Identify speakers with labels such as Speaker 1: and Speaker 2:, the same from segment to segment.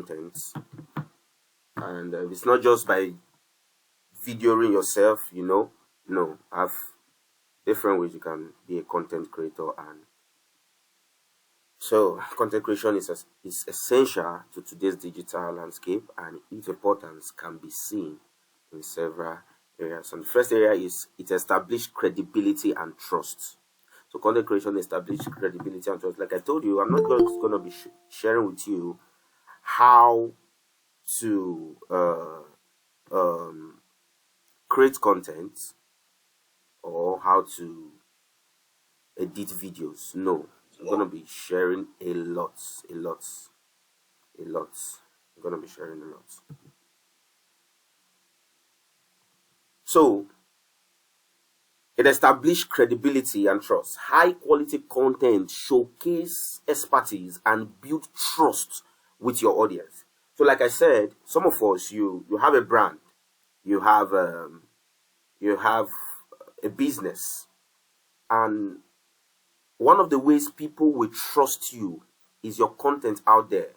Speaker 1: content, and it's not just by videoing yourself, no, I have different ways you can be a content creator. And so content creation is essential to today's digital landscape, and its importance can be seen in several areas. And the first area is it established credibility and trust. So content creation established credibility and trust. Like I told you, I'm not just going to be sharing with you how to create content or how to edit videos. No, I'm going to be sharing a lot. I'm going to be sharing a lot. So it established credibility and trust. High quality content showcase expertise and build trust with your audience. So like I said, some of us, you have a brand, you have a business, and one of the ways people will trust you is your content out there,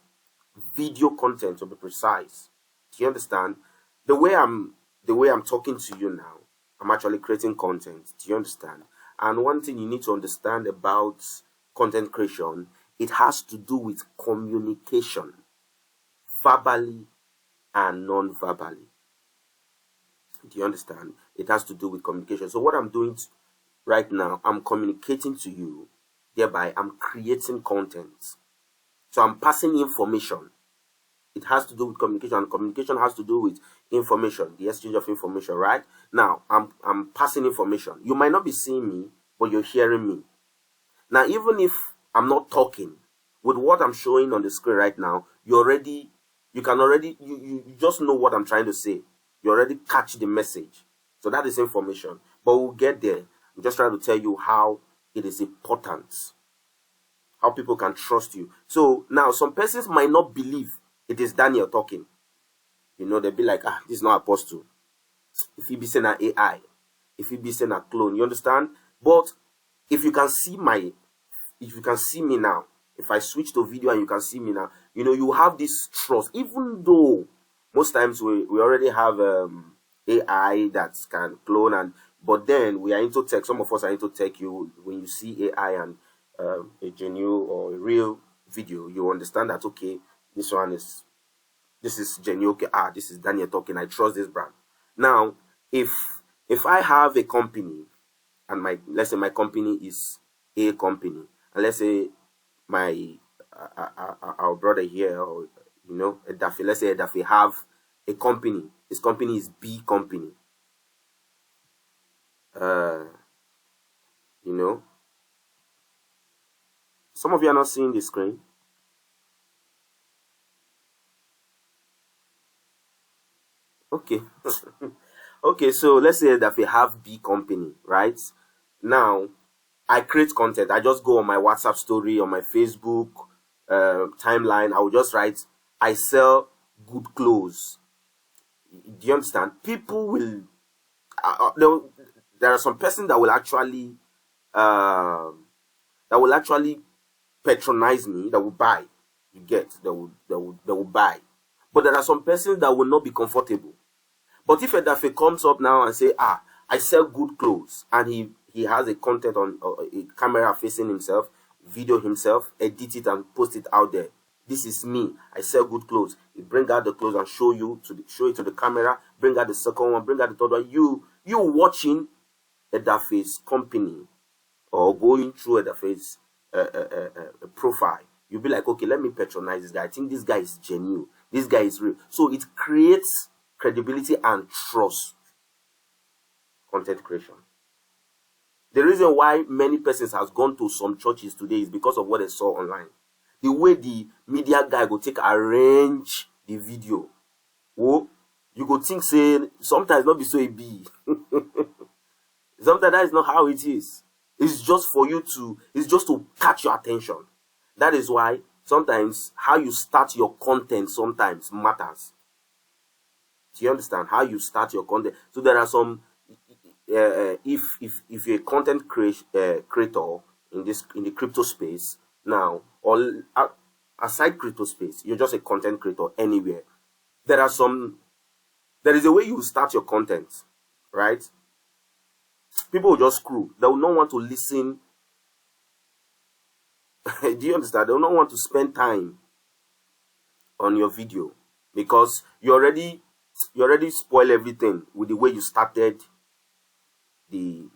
Speaker 1: video content to be precise. Do you understand? The way I'm talking to you now, I'm actually creating content. Do you understand? And one thing you need to understand about content creation, it has to do with communication, verbally and non-verbally. Do you understand? It has to do with communication. So what I'm doing right now, I'm communicating to you, thereby I'm creating content. So I'm passing information. It has to do with communication, and communication has to do with information, the exchange of information, right? Now, I'm passing information. You might not be seeing me, but you're hearing me. Now, even if I'm not talking, with what I'm showing on the screen right now, you just know what I'm trying to say. You already catch the message. So that is information. But we'll get there. I'm just trying to tell you how it is important, how people can trust you. So now some persons might not believe it is Daniel talking. They'll be like, this is not Apostle. If he be saying an AI, if he be saying a clone, you understand? But if you can see me now, if I switch to video and you can see me now, you have this trust. Even though most times we already have AI that can clone, but then we are into tech. Some of us are into tech. When you see AI and a genuine or a real video, you understand that, okay, this is genuine. Okay, this is Daniel talking. I trust this brand. Now, if I have a company, and let's say my company is a company, and let's say my our brother here, or Edafe, let's say Edafe have a company. His company is B company. Some of you are not seeing the screen. Okay. Okay, so let's say that we have B company, right? Now, I create content. I just go on my WhatsApp story, on my Facebook timeline. I will just write, I sell good clothes. Do you understand? People will, there are some person that will actually patronize me, that will buy. You get, they will buy. But there are some persons that will not be comfortable. But if Edafe comes up now and say, I sell good clothes, and he has a content on a camera facing himself, video himself, edit it and post it out there. This is me. I sell good clothes. He bring out the clothes and show it to the camera. Bring out the second one. Bring out the third one. You watching Edafe's company or going through Edafe's profile. You'll be like, okay, let me patronize this guy. I think this guy is genuine. This guy is real. So it creates credibility and trust. Content creation. The reason why many persons has gone to some churches today is because of what they saw online. The way the media guy go arrange the video. Oh, you go think say sometimes not be so it be. Sometimes that is not how it is. It's just to catch your attention. That is why sometimes how you start your content sometimes matters. Do you understand? How you start your content. So there are some if you're a content creator in the crypto space now, or aside crypto space, you're just a content creator anywhere. There is a way you start your content, right? People will just screw. They will not want to listen. Do you understand? They will not want to spend time on your video because you already spoil everything with the way you started the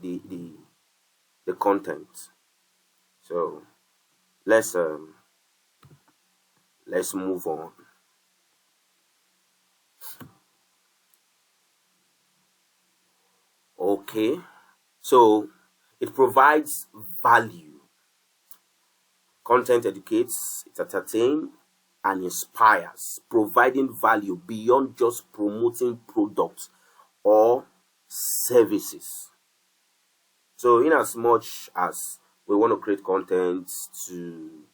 Speaker 1: content. So let's move on. Okay, so it provides value. Content educates, it entertains, and inspires, providing value beyond just promoting products or services. So in as much as we want to create content to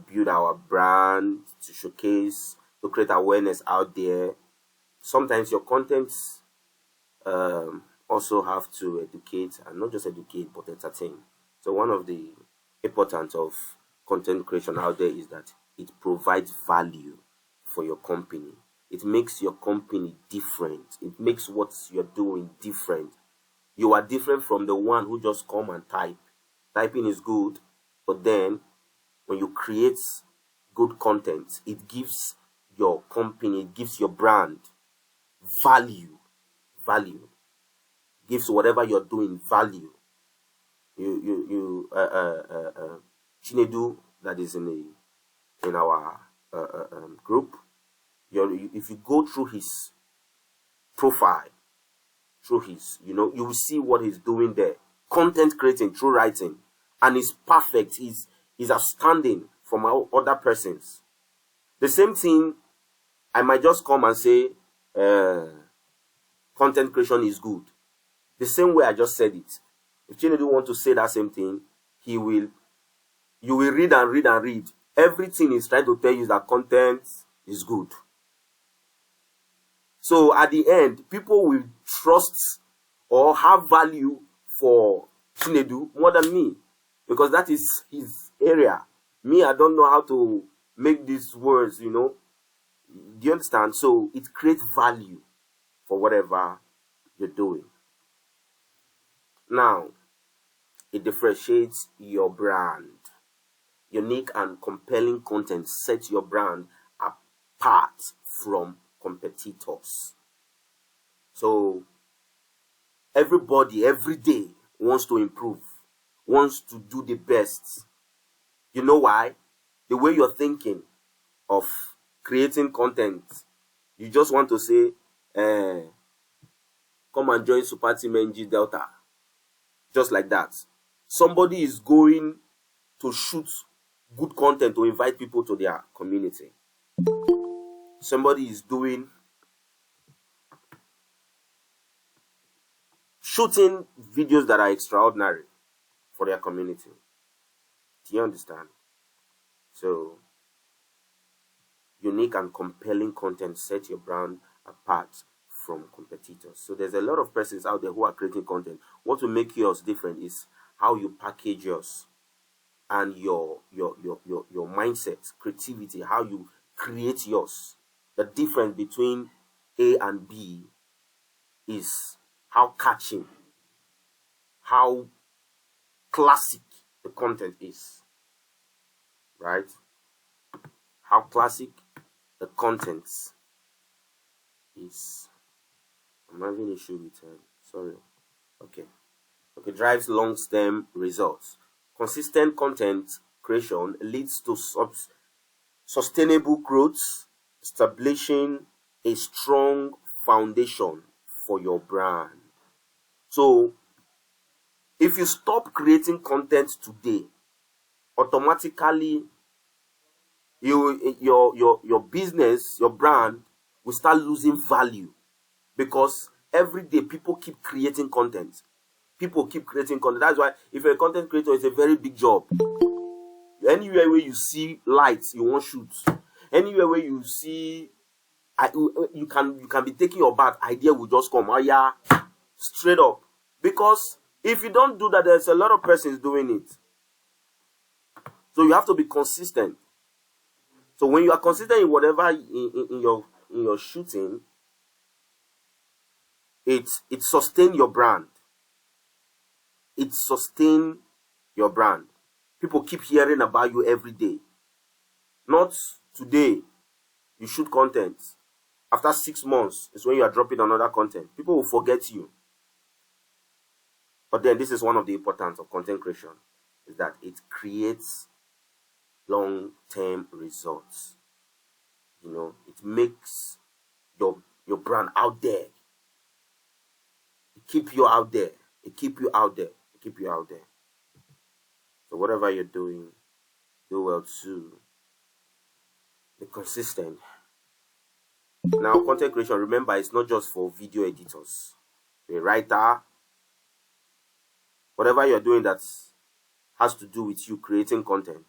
Speaker 1: build our brand, to showcase, to create awareness out there, sometimes your contents also have to educate, and not just educate but entertain. So one of the importance of content creation out there is that it provides value for your company. It makes your company different. It makes what you're doing different. You are different from the one who just come and type. Typing is good, but then when you create good content, it gives your company, it gives your brand value. Gives whatever you're doing value. Chinedu, that is in our group. If you go through his profile, through his, you will see what he's doing there. Content creating through writing, and it's perfect. He's outstanding from other persons. The same thing, I might just come and say, content creation is good. The same way I just said it. If Chinedu want to say that same thing, you will read and read and read. Everything is trying to tell you that content is good. So at the end, people will trust or have value for Chinedu more than me, because that is his area. Me, I don't know how to make these words, Do you understand? So it creates value for whatever you're doing. Now, it differentiates your brand. Unique and compelling content sets your brand apart from competitors. So everybody every day wants to improve, wants to do the best. You know why? The way you're thinking of creating content, you just want to say, come and join SuperteamNG Delta. Just like that. Somebody is going to shoot good content to invite people to their community. Somebody is shooting videos that are extraordinary for their community. Do you understand? So, unique and compelling content set your brand apart from competitors. So there's a lot of persons out there who are creating content. What will make yours different is how you package yours, and your mindset, creativity, how you create yours. The difference between A and B is how catching, how classic the content is, right? How classic the content is. I'm having an issue with sorry. Okay, drives long-term results. Consistent content creation leads to sustainable growth, establishing a strong foundation for your brand. So, if you stop creating content today, automatically your business, your brand will start losing value, because every day people keep creating content. That's why if you're a content creator, it's a very big job. Anywhere where you see lights, you want shoot. Anywhere where you see, you can be taking your bath, idea will just come. Oh yeah, straight up. Because if you don't do that, there's a lot of persons doing it. So you have to be consistent. So when you are consistent in whatever in your shooting, it sustain your brand. It sustain your brand. People keep hearing about you every day. Not today, you shoot content. After 6 months is when you are dropping another content. People will forget you. But then this is one of the importance of content creation, is that it creates long-term results. You know, it makes your brand out there. It keep you out there. It keep you out there. It keep you out there. So whatever you're doing, do well too. Be consistent. Now, content creation, remember, it's not just for video editors. A writer, whatever you're doing that has to do with you creating content,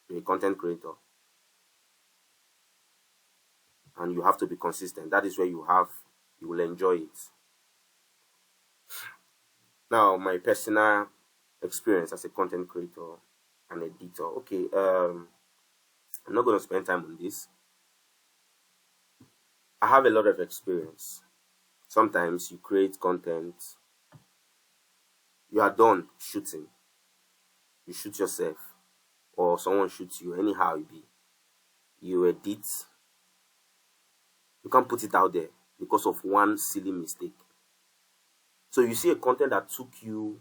Speaker 1: you're a content creator. And you have to be consistent. That is where you will enjoy it. Now, my personal experience as a content creator and editor. Okay, I'm not going to spend time on this. I have a lot of experience. Sometimes you create content, you are done shooting, you shoot yourself, or someone shoots you, anyhow it be. You edit, you can't put it out there because of one silly mistake. So you see a content that took you,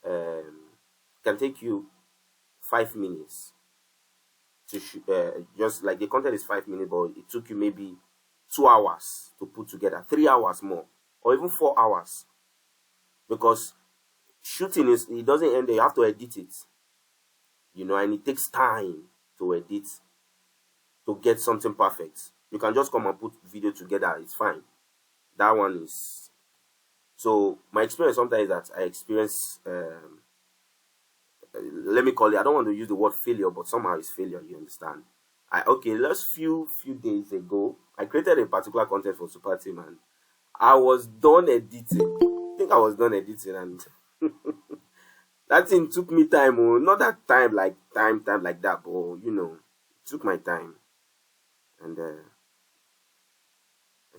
Speaker 1: can take you 5 minutes to shoot, just like the content is 5 minutes, but it took you maybe 2 hours to put together, 3 hours more, or even 4 hours. Because shooting it doesn't end there, you have to edit it. You know, and it takes time to edit to get something perfect. You can just come and put video together, it's fine. That one is. So my experience sometimes is that I experience, let me call it, I don't want to use the word failure, but somehow it's failure, you understand. Okay, last few days ago, I created a particular content for Super Team, and I was done editing. I think I was done editing, and that thing took me time. Oh, not that time like that, but you know, it took my time. And I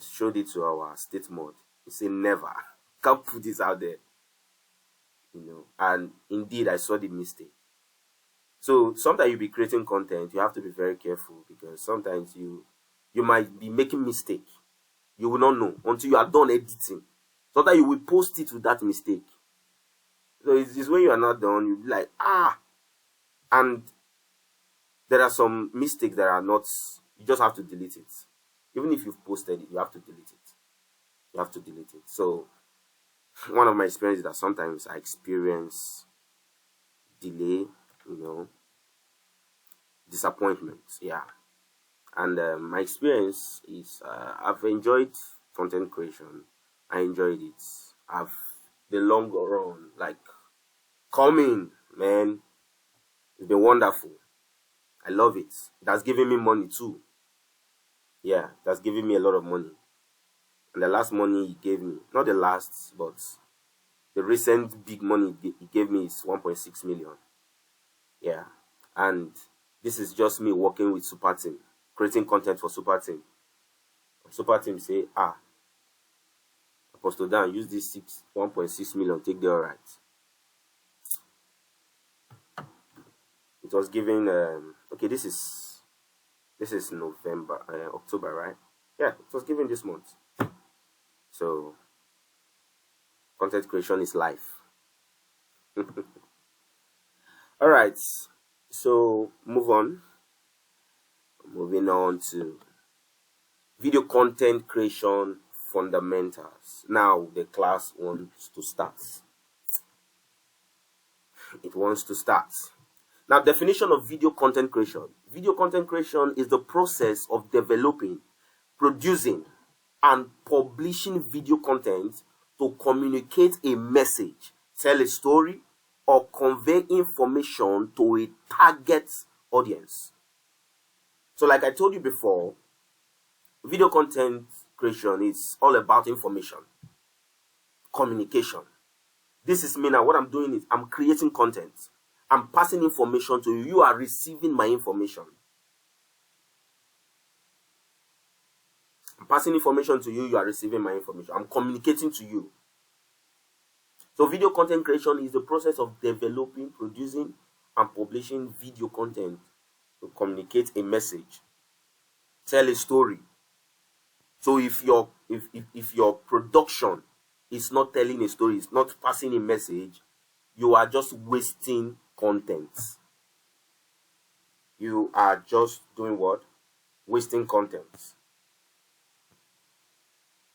Speaker 1: showed it to our state mod. He said, never. Can't put this out there. You know, and indeed I saw the mistake. So sometimes you'll be creating content, you have to be very careful, because sometimes you might be making mistake. You will not know until you are done editing. Sometimes you will post it with that mistake. So it's when you are not done, you'll be like, and there are some mistakes that are not, you just have to delete it. Even if you've posted it, you have to delete it. You have to delete it. So one of my experiences is that sometimes I experience delay, you know, disappointments, yeah. And my experience is I've enjoyed content creation. I enjoyed it. The long run, like, coming, man, it's been wonderful. I love it. It has given me money too. Yeah, it has given me a lot of money. And the last money he gave me, not the last, but the recent big money he gave me is 1.6 million. Yeah. And this is just me working with Super Team, creating content for Super Team. Super Team say, Apostle Dan, use this 1.6 million, take the alright. It was given, okay, this is November, October, right? Yeah, it was given this month. So, content creation is life. Alright, so moving on to video content creation fundamentals. Now the class wants to start. It wants to start. Now, definition of video content creation. Video content creation is the process of developing, producing, and publishing video content to communicate a message, tell a story, or convey information to a target audience. So like I told you before, video content creation is all about information, communication. This is me now. What I'm doing is I'm creating content. I'm passing information to you. You are receiving my information. I'm passing information to you, you are receiving my information. I'm communicating to you. So video content creation is the process of developing, producing, and publishing video content to communicate a message, tell a story. So if your production is not telling a story, it's not passing a message, you are just wasting content. You are just doing what? Wasting content.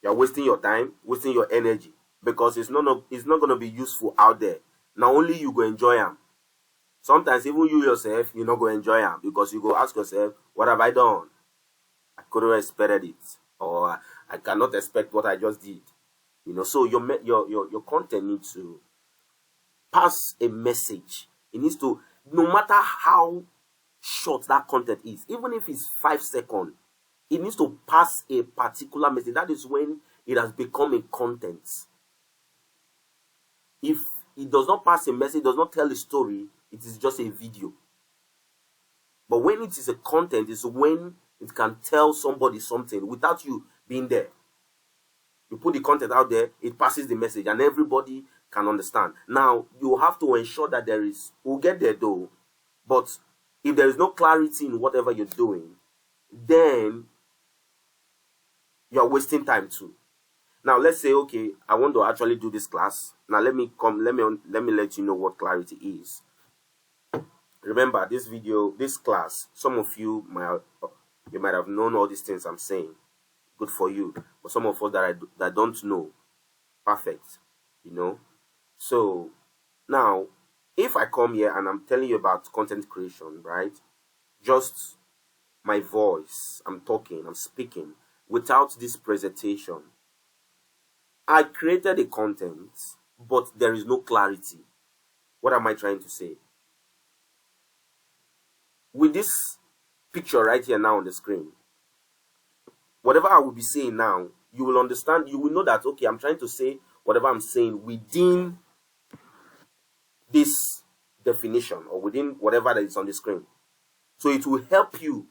Speaker 1: You're wasting your time, wasting your energy, because it's not going to be useful out there. Now only you go enjoy them. Sometimes even you yourself, you're not going to enjoy them, because you go ask yourself, what have I done? I couldn't have expected it, or I cannot expect what I just did. You know, so your content needs to pass a message. It needs to, no matter how short that content is, even if it's 5 seconds, it needs to pass a particular message. That is when it has become a content. If it does not pass a message, does not tell a story, it is just a video. But when it is a content, it's when it can tell somebody something without you being there. You put the content out there, it passes the message, and everybody can understand. Now, you have to ensure that there is, we'll get there though, but if there is no clarity in whatever you're doing, then you're wasting time too. Now, let's say, okay, I want to actually do this class. Now, let me let you know what clarity is. Remember, this video, this class, some of you might have known all these things I'm saying. Good for you. But some of us that don't know, perfect, you know. So now, if I come here and I'm telling you about content creation, right? Just my voice, I'm talking, I'm speaking, without this presentation. I created a content, but there is no clarity. What am I trying to say? With this picture right here now on the screen, whatever I will be saying now, you will understand, you will know that, okay, I'm trying to say whatever I'm saying within this definition or within whatever that is on the screen. So it will help you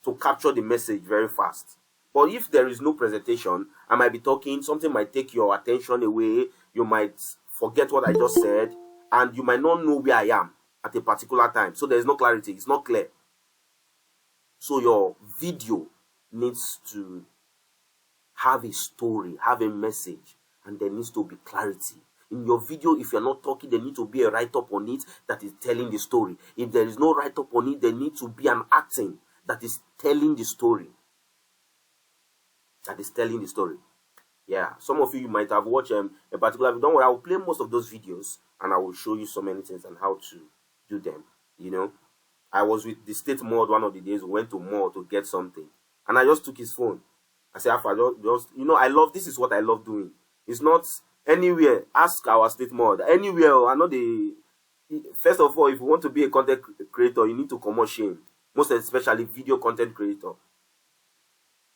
Speaker 1: to capture the message very fast. But if there is no presentation, I might be talking, something might take your attention away, you might forget what I just said, and you might not know where I am at a particular time. So there is no clarity, it's not clear. So your video needs to have a story, have a message, and there needs to be clarity. In your video, if you're not talking, there needs to be a write-up on it that is telling the story. If there is no write-up on it, there needs to be an acting that is telling the story. That is telling the story. Yeah, some of you might have watched a particular video. Don't worry, I will play most of those videos and I will show you so many things and how to do them. You know, I was with the state mod one of the days. We went to mall to get something, and I just took his phone. I said, just you know, this is what I love doing. It's not anywhere. Ask our state mod. Anywhere, I know the. First of all, if you want to be a content creator, you need to come on shame. Most especially video content creator.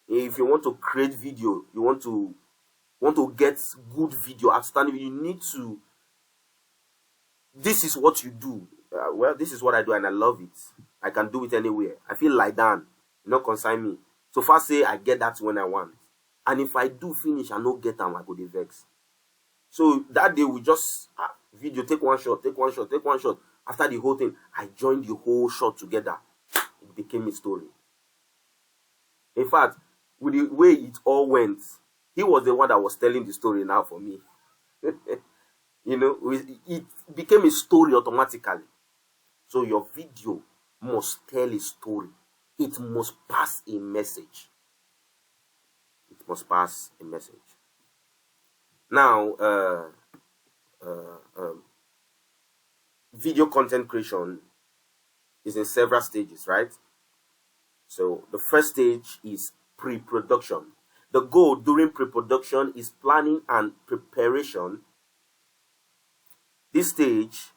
Speaker 1: If you want to create video, you want to get good video, outstanding, you need to. This is what you do. Well, this is what I do, and I love it. I can do it anywhere. I feel like that. You not consign me. So far, say I get that when I want, and if I do finish, I no get them, I go dey vex. So that day we just video, take one shot, take one shot, take one shot. After the whole thing, I joined the whole shot together. It became a story. In fact, with the way it all went, he was the one that was telling the story now for me. You know, it became a story automatically. So your video must tell a story. It must pass a message. It must pass a message. Now, video content creation is in several stages, right? So the first stage is pre-production. The goal during pre-production is planning and preparation. This stage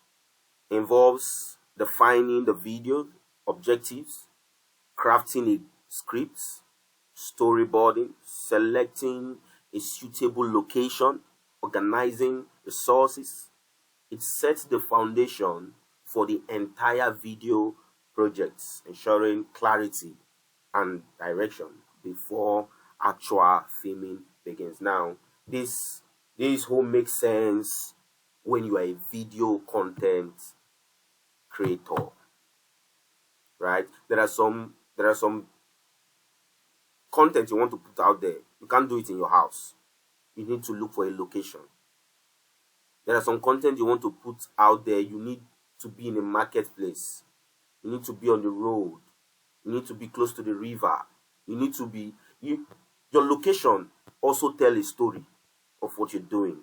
Speaker 1: involves defining the video objectives, crafting a script, storyboarding, selecting a suitable location, organizing resources. It sets the foundation for the entire video project, ensuring clarity and direction before actual filming begins. Now, this whole makes sense when you are a video content creator, right? There are some content you want to put out there. You can't do it in your house. You need to look for a location. There are some content you want to put out there. You need to be in a marketplace. You need to be on the road. You need to be close to the river. You need to be your location also tell a story of what you're doing.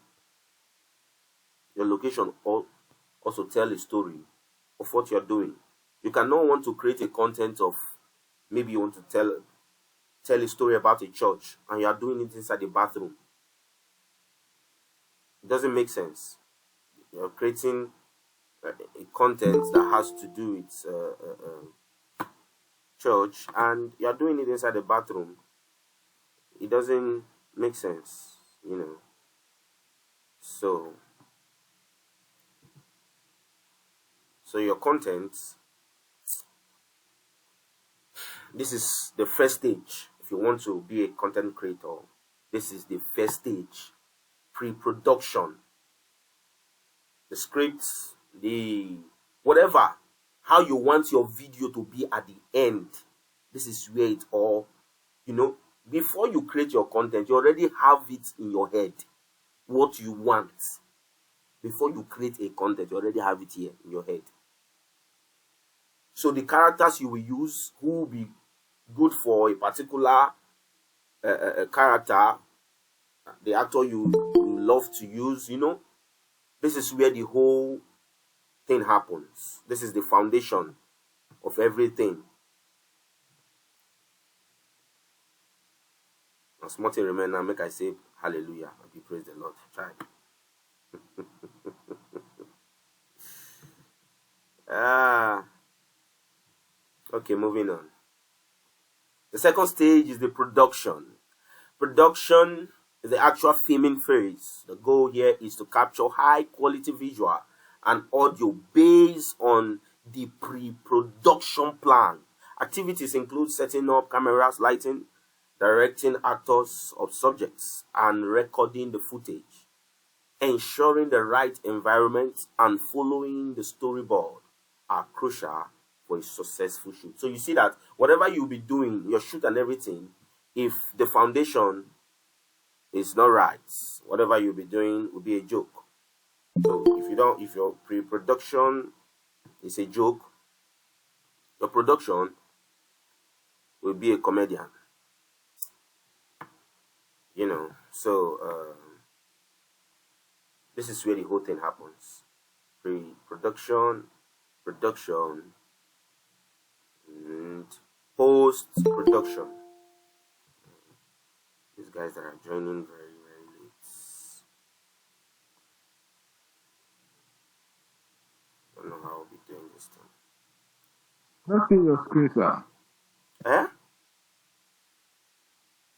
Speaker 1: Your location also tell a story of what you're doing. You cannot want to create a content of, maybe you want to tell a story about a church and you are doing it inside the bathroom. It doesn't make sense. You're creating a content that has to do with church and you're doing it inside the bathroom. It doesn't make sense, you know. So your content, this is the first stage. If you want to be a content creator, this is the first stage. Pre-production, the scripts, the whatever, how you want your video to be at the end. This is where it all, you know, before you create your content, you already have it in your head, what you want. Before you create a content, you already have it here in your head. So the characters you will use, who will be good for a particular character, the actor you love to use, you know, this is where the whole thing happens. This is the foundation of everything. Now, small thing remain now, make I say hallelujah and be praise the Lord. Try. Okay, moving on. The second stage is the production. Production is the actual filming phase. The goal here is to capture high quality visual and audio based on the pre-production plan. Activities include setting up cameras, lighting, directing actors of subjects, and recording the footage. Ensuring the right environment and following the storyboard are crucial for a successful shoot. So you see that whatever you'll be doing, your shoot and everything, if the foundation is not right, whatever you'll be doing will be a joke. So if your pre-production is a joke, your production will be a comedian. You know, so this is where the whole thing happens. Pre-production, production, and post-production. These guys that are joining very, very late. I don't know how I'll be doing this thing.
Speaker 2: Not see your screen, sir.
Speaker 1: Eh?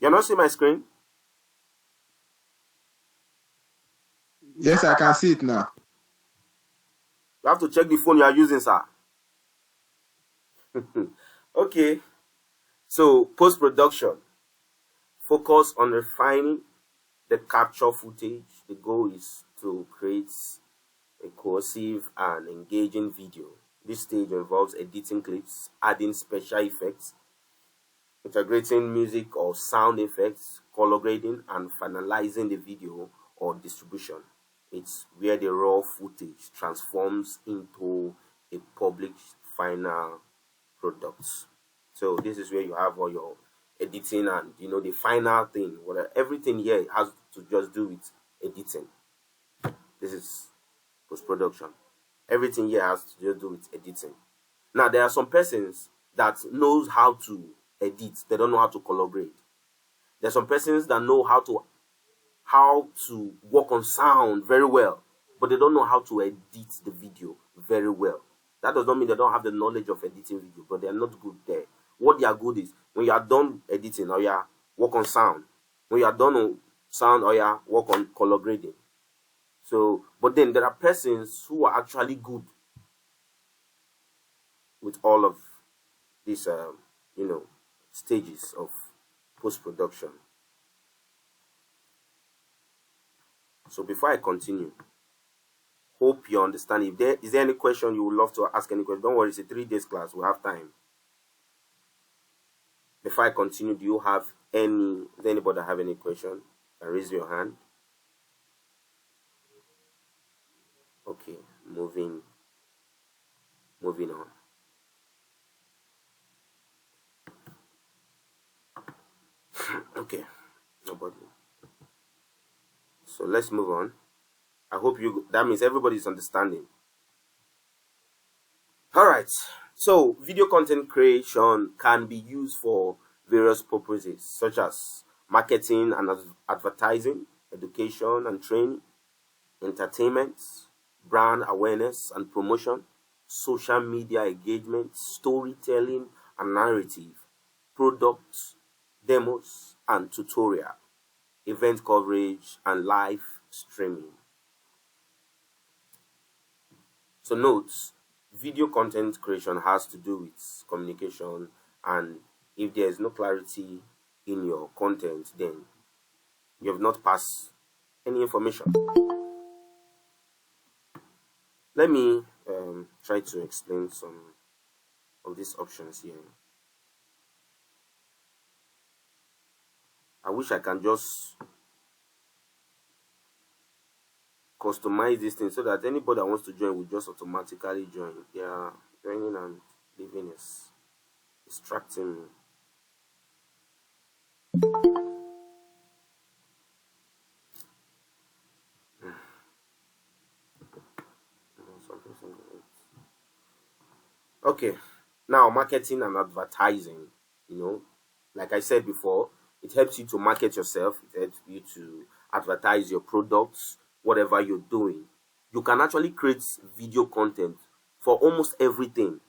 Speaker 1: You're not seeing my screen?
Speaker 2: Yes, I can see it now.
Speaker 1: You have to check the phone you are using, sir. Okay. So, post-production. Focus on refining the capture footage. The goal is to create a cohesive and engaging video. This stage involves editing clips, adding special effects, integrating music or sound effects, color grading, and finalizing the video or distribution. It's where the raw footage transforms into a published final product. So this is where you have all your editing and, you know, the final thing. Whatever, everything here has to just do with editing. This is post-production. Everything here has to just do with editing. Now there are some persons that knows how to edit. They don't know how to collaborate. There are some persons that know how to work on sound very well, but they don't know how to edit the video very well. That does not mean they don't have the knowledge of editing video, but they are not good there. What they are good is when you are done editing, or you work on sound. When you are done on sound, or you work on color grading. So, but then there are persons who are actually good with all of these, you know, stages of post-production. So before I continue, hope you understand. If there is any question you would love to ask, any question, don't worry, it's a 3 days class, we have time. Before I continue, do you have any, does anybody have any question? Raise your hand. Okay, moving on. Okay, nobody. So let's move on. I hope that means everybody's understanding. All right. So video content creation can be used for various purposes, such as marketing and advertising, education and training, entertainment, brand awareness and promotion, social media engagement, storytelling and narrative, products, demos and tutorial, event coverage and live streaming. So notes, video content creation has to do with communication, and if there is no clarity in your content, then you have not passed any information. Let me try to explain some of these options here. I wish I can just customize this thing so that anybody that wants to join will just automatically join. Yeah, joining and leaving is distracting me. Okay, now marketing and advertising, like I said before, it helps you to market yourself, it helps you to advertise your products, whatever you're doing. You can actually create video content for almost everything.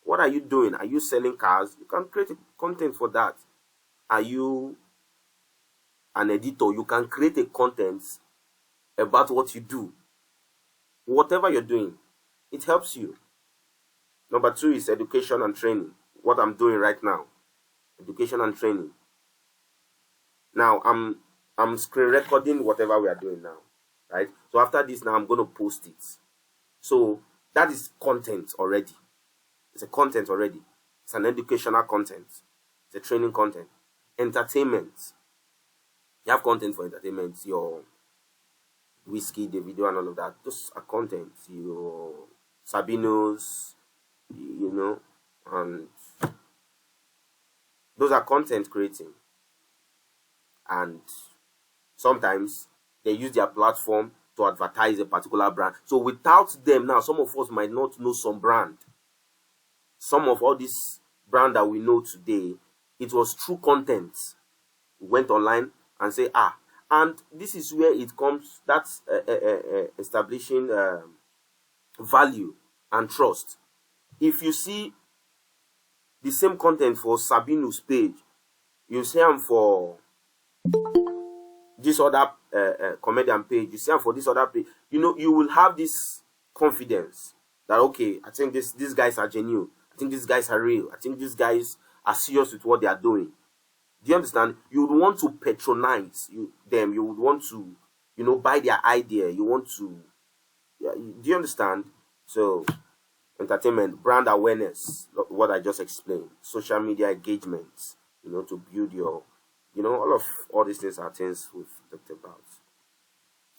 Speaker 1: What are you doing? Are you selling cars? You can create content for that. Are you an editor? You can create a content about what you do. Whatever you're doing, it helps you. Number 2 is education and training. What I'm doing right now, education and training. Now I'm screen recording whatever we are doing now, right? So after this, now I'm going to post it. So that is content already. It's a content already. It's an educational content. It's a training content. Entertainment. You have content for entertainment. Your Whiskey, the video, and all of that. Those are content. Your Sabinos, and those are content creating. And sometimes they use their platform to advertise a particular brand. So without them now, some of us might not know some brand. Some of all these brand that we know today, it was through content. We went online and say, and this is where it comes, that's establishing value and trust. If you see the same content for Sabino's page, you see them for this other comedian page, you see them for this other page, you will have this confidence that, okay, I think these guys are genuine. I think these guys are real. I think these guys are serious with what they are doing. Do you understand? You would want to patronize them. You would want to, buy their idea. You want to, do you understand? So, entertainment, brand awareness, what I just explained, social media engagement, to build your, all these things are things we've talked about.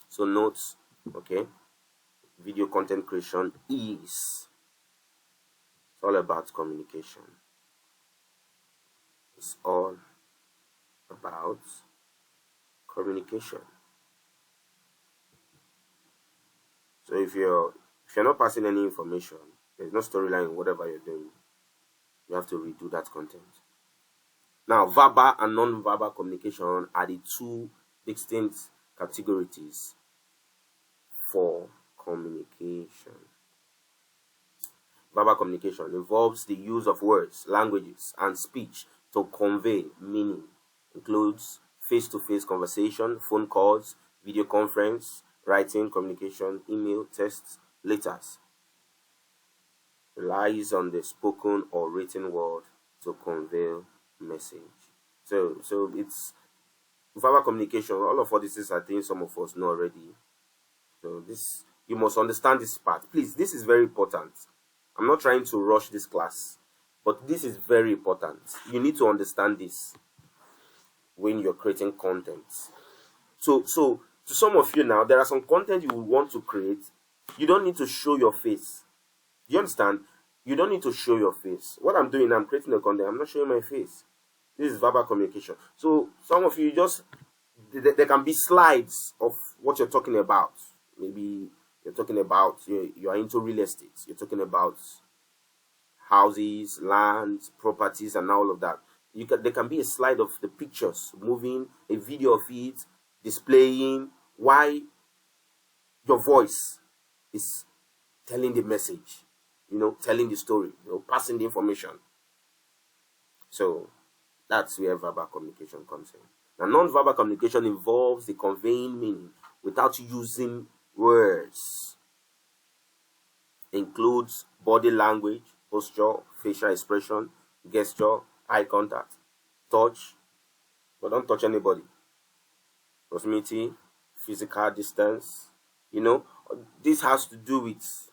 Speaker 1: So notes, okay, video content creation is all about communication. It's all about communication. So if you're not passing any information, there's no storyline in whatever you're doing, you have to redo that content. Now, verbal and non-verbal communication are the two distinct categories for communication. Verbal communication involves the use of words, languages, and speech to convey meaning. Includes face-to-face conversation, phone calls, video conference, writing, communication, email, texts, letters. Relies on the spoken or written word to convey message. So it's verbal communication, all of all this is, I think some of us know already. So this, you must understand this part. Please, this is very important. I'm not trying to rush this class, but this is very important. You need to understand this when you're creating content. So to some of you now, there are some content you will want to create. You don't need to show your face. Do you understand? You don't need to show your face. What I'm doing, I'm creating a content. I'm not showing my face. This is verbal communication. So some of you just, there can be slides of what you're talking about. Maybe you're talking about, you are into real estate. You're talking about houses, lands, properties, and all of that. There can be a slide of the pictures moving, a video of it, displaying why your voice is telling the message, telling the story, passing the information. So that's where verbal communication comes in. Now, non-verbal communication involves the conveying meaning without using words. Includes body language, posture, facial expression, gesture, eye contact, touch, but don't touch anybody. Proximity, physical distance, this has to do with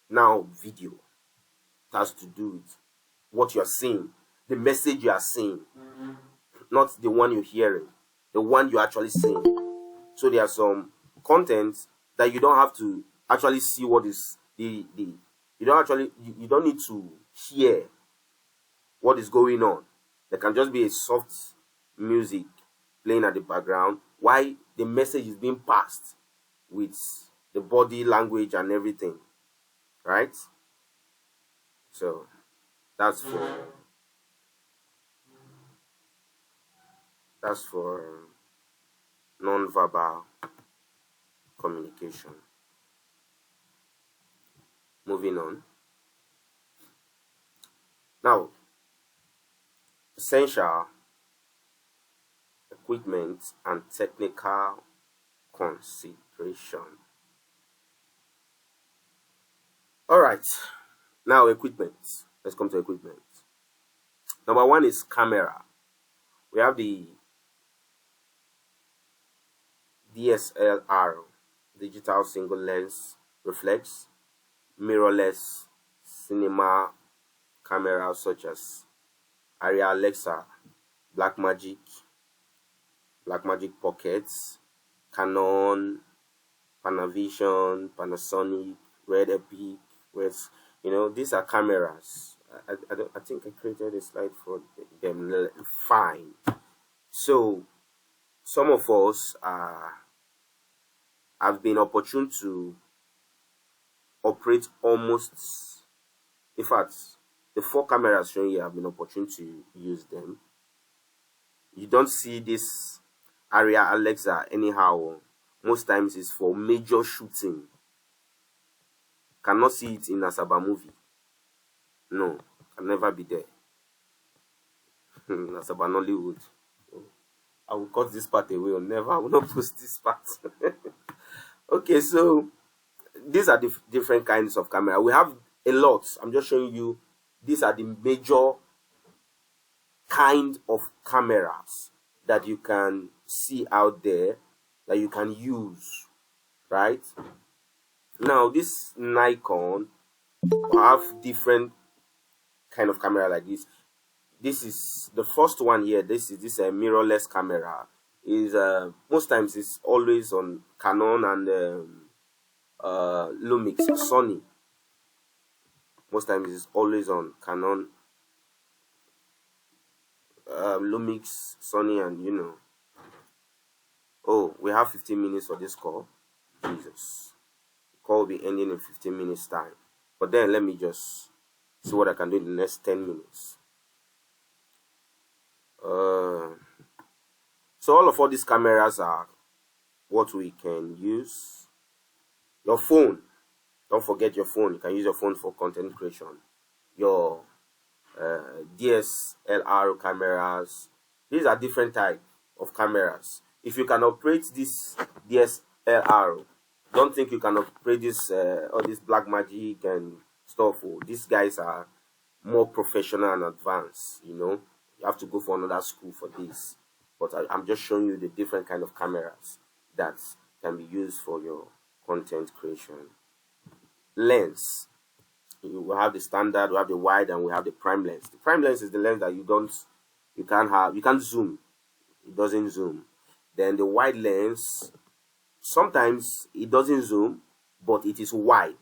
Speaker 1: now video. It has to do with what you're seeing, the message you are seeing, not the one you're hearing, the one you're actually seeing. So there are some content that you don't have to actually see what is you don't need to hear what is going on. There can just be a soft music playing at the background while the message is being passed with the body language and everything, right? So that's for non-verbal communication. Moving on. Now, essential equipment and technical consideration. All right. Now, equipment. Let's come to equipment. Number one is camera. We have the DSLR, digital single lens reflex, mirrorless cinema cameras such as Arri Alexa, Blackmagic Pockets, Canon, Panavision, Panasonic, Red Epic. These are cameras. I think I created a slide for them. Fine. So some of us have been opportune to operate almost, in fact, the 4 cameras shown here have been opportune to use them. You don't see this Arri Alexa anyhow. Most times it's for major shooting. Cannot see it in a Asaba movie. No, can never be there. Asaba Nollywood. I will cut this part away. I will not post this part. Okay, so these are the different kinds of camera. We have a lot. I'm just showing you. These are the major kind of cameras that you can see out there that you can use, right? Now, this Nikon have different kind of camera like this. This is the first one here. This is a mirrorless camera. Is most times it's always on Canon and Lumix, Sony. Most times it's always on Canon, Lumix, Sony, and Oh, we have 15 minutes for this call. Jesus, the call will be ending in 15 minutes time. But then let me just see what I can do in the next 10 minutes. So all these cameras are what we can use. Your phone, don't forget your phone. You can use your phone for content creation. Your DSLR cameras. These are different types of cameras. If you can operate this DSLR, don't think you can operate this all this Blackmagic and stuff. Oh, these guys are more professional and advanced. You have to go for another school for this. but I'm just showing you the different kind of cameras that can be used for your content creation. Lens. You have the standard, we have the wide, and we have the prime lens. The prime lens is the lens that you can't zoom. It doesn't zoom. Then the wide lens, sometimes it doesn't zoom, but it is wide.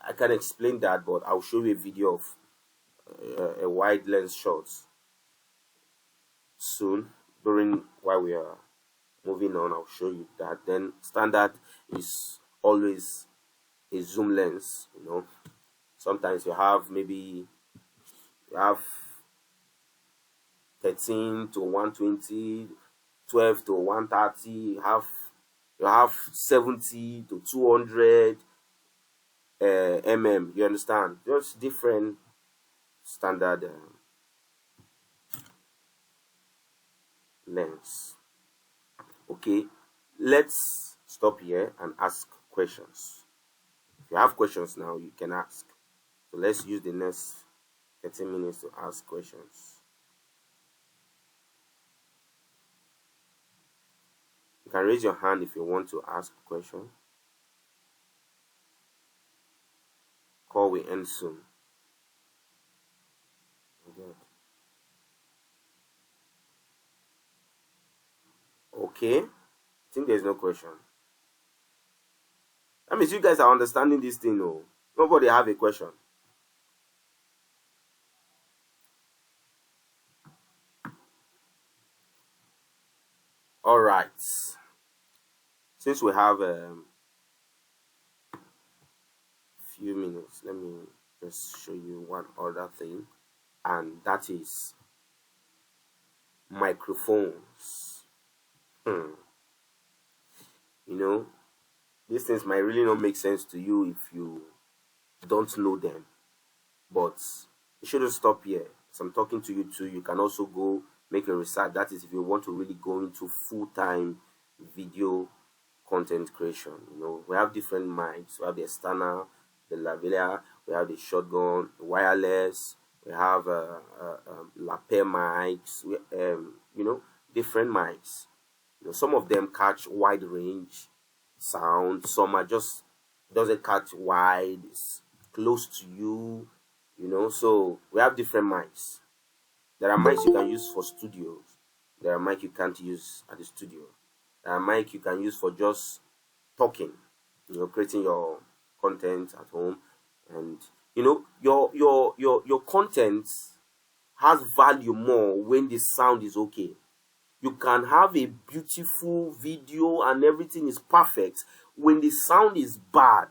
Speaker 1: I can't explain that, but I'll show you a video of a wide lens shot soon. While we are moving on, I'll show you that. Then standard is always a zoom lens. Sometimes you have 13 to 120, 12 to 130, you have 70 to 200 mm. You understand? Just different standard lens. Okay, let's stop here and ask questions. If you have questions now, you can ask. So let's use the next 30 minutes to ask questions. You can raise your hand if you want to ask a question. Call will end soon. Okay, I think there's no question. That means you guys are understanding this thing. No, nobody have a question. All right. Since we have a few minutes, let me just show you one other thing, and that is microphones. These things might really not make sense to you if you don't know them, but you shouldn't stop here. So I'm talking to you too. You can also go make a research. That is, if you want to really go into full-time video content creation. We have different mics. We have the external, the lavalier, we have the shotgun, the wireless, we have lapel mics, different mics. Some of them catch wide range sound, some are just doesn't catch wide, it's close to you, so we have different mics. There are mics you can use for studios, there are mics you can't use at the studio, there are mics you can use for just talking, creating your content at home. And your content has value more when the sound is okay. You can have a beautiful video and everything is perfect. When the sound is bad,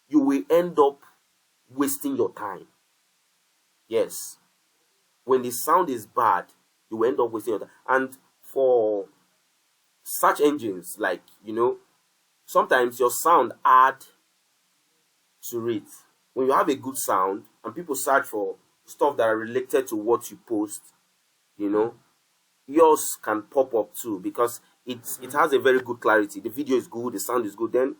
Speaker 1: you will end up wasting your time. Yes. When the sound is bad, you will end up wasting your time. And for search engines, like, sometimes your sound add to it. When you have a good sound and people search for stuff that are related to what you post, yours can pop up too, because it has a very good clarity. The video is good, the sound is good. Then,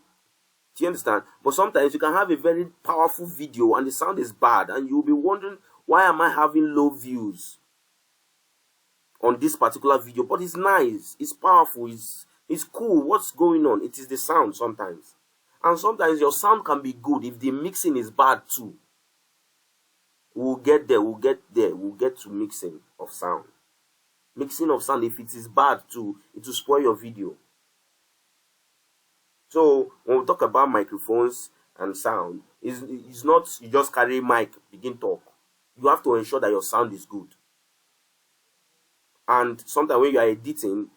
Speaker 1: do you understand? But sometimes you can have a very powerful video and the sound is bad, and you'll be wondering, why am I having low views on this particular video? But it's nice, it's powerful, it's cool. What's going on? It is the sound sometimes. And sometimes your sound can be good if the mixing is bad too. We'll get there, we'll get to mixing of sound. Mixing of sound, if it is bad too, it will spoil your video. So when we talk about microphones and sound, it's not you just carry mic, begin talk. You have to ensure that your sound is good. And sometimes when you are editing,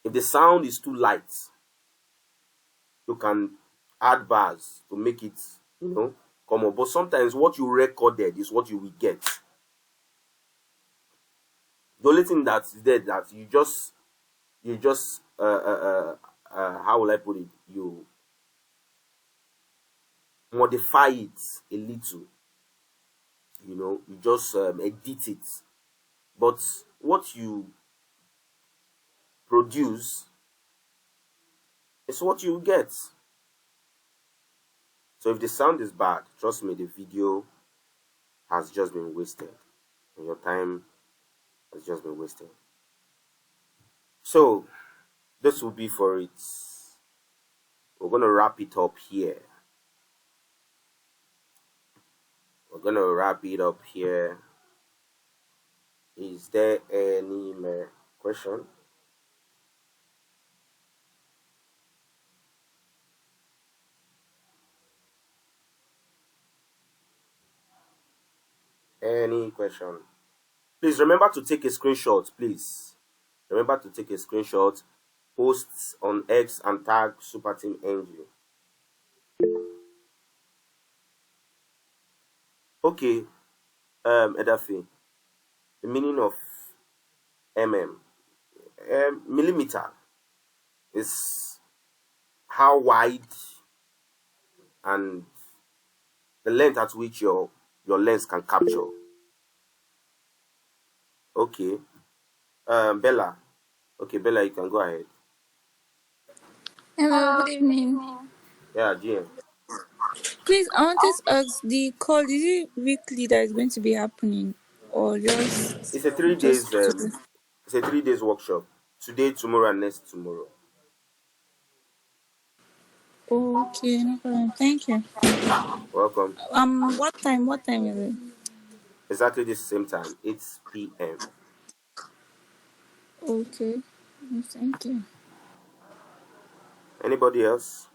Speaker 1: if the sound is too light, you can add bars to make it, come up. But sometimes what you recorded is what you will get. The only thing that's there that you just how will I put it? You modify it a little. You just edit it. But what you produce is what you get. So if the sound is bad, trust me, the video has just been wasted. And your time It's just been wasted. So this will be for it. We're gonna wrap it up here. We're gonna wrap it up here. Is there any question? Any question? Please remember to take a screenshot, please. Remember to take a screenshot, post on X and tag SuperteamNG. Okay, Edafi, the meaning of millimeter is how wide and the length at which your lens can capture. Okay, Bella. Okay, Bella, you can go ahead.
Speaker 3: Hello, good evening.
Speaker 1: Yeah, GM.
Speaker 3: Please, I wanted to ask the call, is it weekly that is going to be happening or just
Speaker 1: It's a 3 days.
Speaker 3: today?
Speaker 1: It's a 3 days workshop. Today, tomorrow, and next tomorrow.
Speaker 3: Okay, no problem. Thank you.
Speaker 1: Welcome.
Speaker 3: What time is it?
Speaker 1: Exactly the same time, 8 p.m.
Speaker 3: Okay. Thank you.
Speaker 1: Anybody else?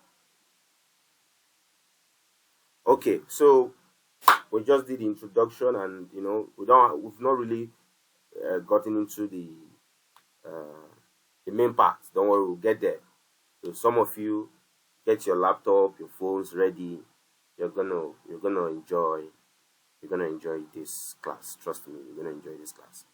Speaker 1: Okay, so we just did the introduction, and we've not really gotten into the main part. Don't worry, we'll get there. So some of you get your laptop, your phones ready. You're gonna enjoy this class. Trust me, you're gonna enjoy this class.